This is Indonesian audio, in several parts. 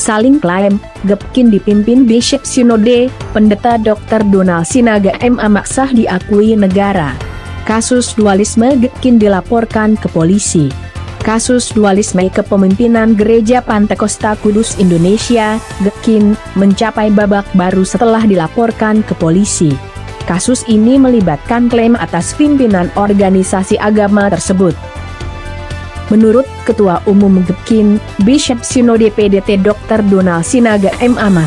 saling klaim, Gepkin dipimpin Bishop Sinode, Pendeta Dr. Donald Sinaga MA maksah diakui negara. Kasus dualisme Gepkin dilaporkan ke polisi. Kasus dualisme kepemimpinan Gereja Pantekosta Kudus Indonesia, Gepkin, mencapai babak baru setelah dilaporkan ke polisi. Kasus ini melibatkan klaim atas pimpinan organisasi agama tersebut. Menurut Ketua Umum Gepkin, Bishop Sinode PDT Dr. Donald Sinaga MA,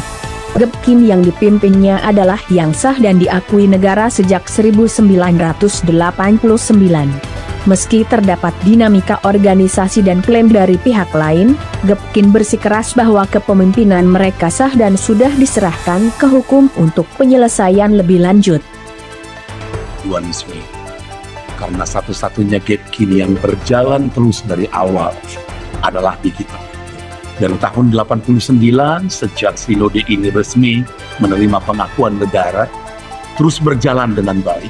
Gepkin yang dipimpinnya adalah yang sah dan diakui negara sejak 1989. Meski terdapat dinamika organisasi dan klaim dari pihak lain, Gepkin bersikeras bahwa kepemimpinan mereka sah dan sudah diserahkan ke hukum untuk penyelesaian lebih lanjut. Dualisme, karena satu-satunya Gepkin yang berjalan terus dari awal adalah di kita. Dari tahun 89, sejak Sinode ini resmi menerima pengakuan negara, terus berjalan dengan baik.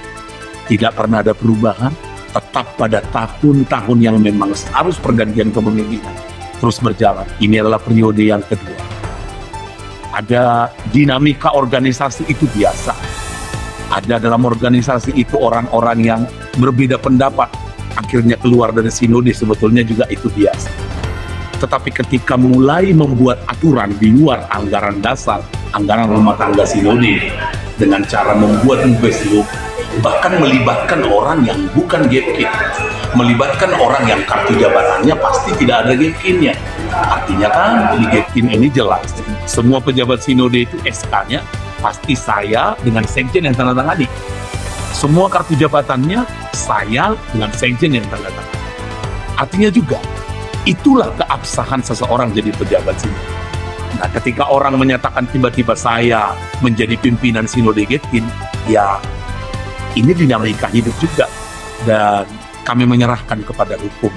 Tidak pernah ada perubahan, tetap pada tahun-tahun yang memang harus pergantian kepemimpinan. Terus berjalan, ini adalah periode yang kedua. Ada dinamika organisasi itu biasa. Ada dalam organisasi itu orang-orang yang berbeda pendapat, akhirnya keluar dari sinode, sebetulnya juga itu biasa. Tetapi ketika mulai membuat aturan di luar anggaran dasar, anggaran rumah tangga sinode, dengan cara membuat mubeslu, bahkan melibatkan orang yang bukan Gepkin, melibatkan orang yang kartu jabatannya pasti tidak ada Gepkinnya. Artinya kan di Gepkin ini jelas, semua pejabat sinode itu SK-nya pasti saya dengan sekjen yang tanda tangani. Semua kartu jabatannya saya dengan sekjen yang tanda tangani. Artinya juga, itulah keabsahan seseorang jadi pejabat sinode. Nah, ketika orang menyatakan tiba-tiba saya menjadi pimpinan sinode Gepkin, ya ini dinamika hidup juga, dan kami menyerahkan kepada hukum.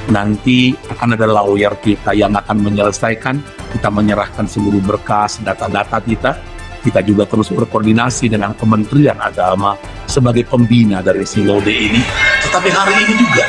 Nanti akan ada lawyer kita yang akan menyelesaikan, kita menyerahkan seluruh berkas, data-data kita. Kita juga terus berkoordinasi dengan Kementerian Agama sebagai pembina dari sinode ini. Tetapi hari ini juga,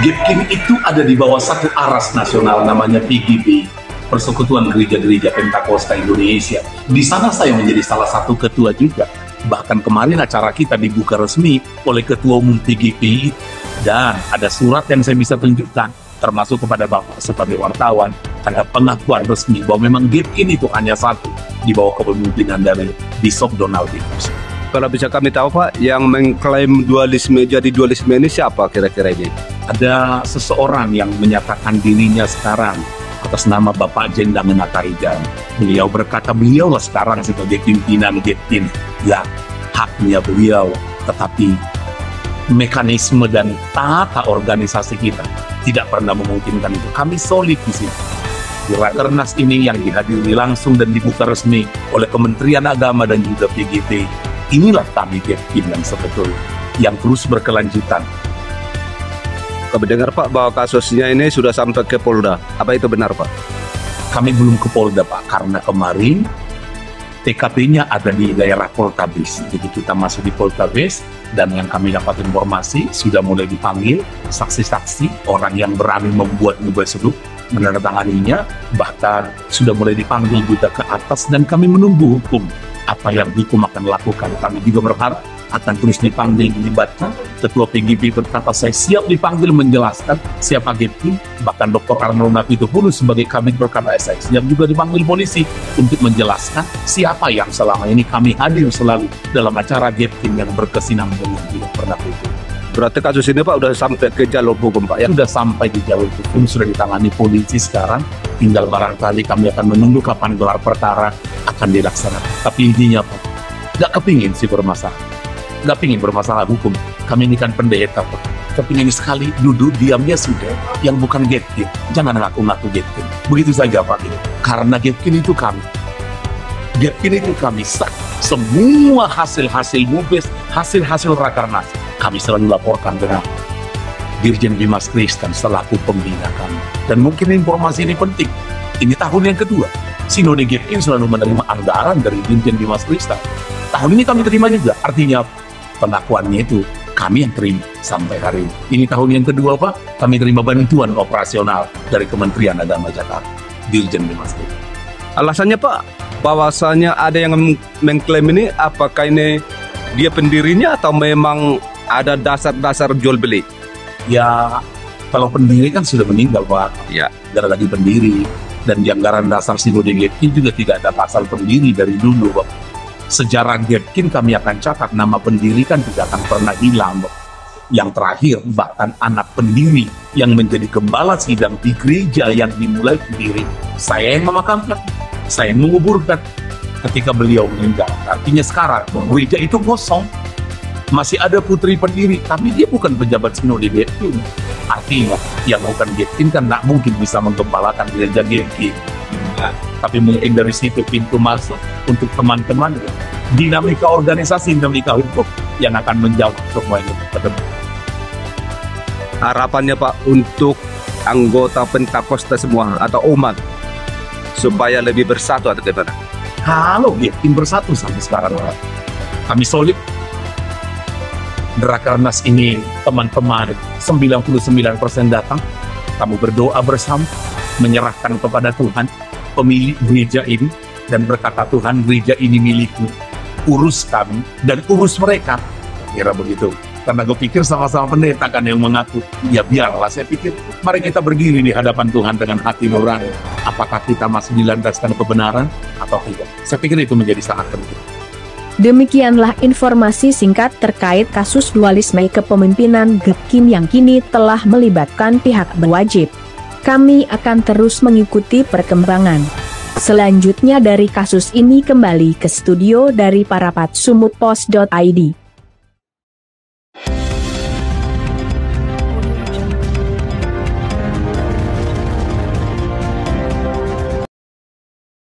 Gepkin itu ada di bawah satu aras nasional namanya PGB, Persekutuan Gereja-Gereja Pentakosta Indonesia. Di sana saya menjadi salah satu ketua juga. Bahkan kemarin acara kita dibuka resmi oleh Ketua Umum PGP, dan ada surat yang saya bisa tunjukkan, termasuk kepada Bapak sebagai wartawan, ada pengakuan resmi bahwa memang Gepkin itu hanya satu di bawah kepemimpinan dari Bishop Donald Dimas. Kalau bisa kami tahu Pak, yang mengklaim dualisme jadi dualisme ini siapa kira-kira ini? Ada seseorang yang menyatakan dirinya sekarang atas nama Bapak Jendang Natarijan. Beliau berkata beliaulah sekarang sebagai pimpinan Gepkin. Ya, haknya beliau, tetapi mekanisme dan tata organisasi kita tidak pernah memungkinkan itu. Kami solid di sini. Di Rakernas ini yang dihadiri langsung dan dibuka resmi oleh Kementerian Agama dan juga PGP. Inilah kami Gepkin yang sebetulnya, yang terus berkelanjutan. Kami dengar Pak bahwa kasusnya ini sudah sampai ke Polda. Apa itu benar Pak? Kami belum ke Polda Pak, karena kemarin TKP-nya ada di daerah Poltabes. Jadi kita masuk di Poltabes, dan yang kami dapat informasi sudah mulai dipanggil saksi-saksi, orang yang berani membuat mubeslu, menandatanganinya, bahkan sudah mulai dipanggil juga ke atas, dan kami menunggu hukum. Apa yang hukum akan lakukan, kami juga berharap akan terus dipanggil, dilibatkan. Ketua PGP berkata saya siap dipanggil menjelaskan siapa Gepkin. Bahkan Dr. Arnold Napitupulu sebagai kabit berkata saya siap juga dipanggil polisi untuk menjelaskan siapa yang selama ini kami hadir selalu dalam acara Gepkin yang berkesinambungan tidak pernah putus. Berarti kasus ini Pak sudah sampai ke jalur hukum Pak ya? Sudah sampai di jalur hukum, sudah ditangani polisi sekarang. Tinggal barangkali kami akan menunggu kapan gelar perkara akan dilaksanakan. Tapi intinya Pak, nggak kepingin sih bermasalah. Nggak pingin bermasalah hukum. Kami ini kan pendeta Pak. Kepingin sekali duduk diamnya sudah. Yang bukan Gepkin, jangan ngaku-ngaku Gepkin. Begitu saja Pak. Karena Gepkin itu kami. Gepkin itu kami. Semua hasil-hasil mubes, hasil-hasil Rakernas, kami selalu laporkan dengan Dirjen Dimas Kristen selaku pembina kami. Dan mungkin informasi ini penting. Ini tahun yang kedua. Sinode Gepkin selalu menerima anggaran dari Dirjen Dimas Kristen. Tahun ini kami terima juga. Artinya pengakuannya itu kami yang terima sampai hari ini. Ini tahun yang kedua Pak, kami terima bantuan operasional dari Kementerian Agama Jakarta, Dirjen Dimas Kristen. Alasannya Pak, bahwasanya ada yang mengklaim ini, apakah ini dia pendirinya atau memang ada dasar-dasar jual beli? Ya, kalau pendiri kan sudah meninggal Pak. Ya. Tidak ada lagi pendiri. Dan di anggaran dasar Sinode Getkin juga tidak ada pasal pendiri dari dulu Pak. Sejarah Getkin kami akan catat, nama pendiri kan tidak akan pernah hilang Pak. Yang terakhir bahkan anak pendiri yang menjadi gembala sidang di gereja yang dimulai pendiri, saya yang memakamkan, saya yang menguburkan ketika beliau meninggal. Artinya sekarang gereja itu kosong, masih ada putri pendiri, tapi dia bukan pejabat Sinode Getkin. Artinya yang bukan Getkin kan tidak mungkin bisa menggembalakan gereja Getkin. Tapi mungkin dari situ pintu masuk untuk teman-teman, dinamika organisasi, dinamika hukum yang akan menjawab semua itu ke depan. Harapannya Pak untuk anggota Pentakosta semua atau umat supaya lebih bersatu atau gimana? Kalau Getkin bersatu sampai sekarang, kami solid. Rakernas ini teman-teman 99% datang, kamu berdoa bersama, menyerahkan kepada Tuhan pemilik gereja ini, dan berkata, Tuhan, gereja ini milikku, urus kami dan urus mereka. Kira begitu. Karena gue pikir sama-sama pendeta kan yang mengaku, ya biarlah, saya pikir mari kita berdiri di hadapan Tuhan dengan hati nurani. Apakah kita masih dilandaskan kebenaran atau tidak? Saya pikir itu menjadi sangat penting. Demikianlah informasi singkat terkait kasus dualisme kepemimpinan Getkin yang kini telah melibatkan pihak berwajib. Kami akan terus mengikuti perkembangan selanjutnya dari kasus ini. Kembali ke studio dari Parapat Sumut Pos.id.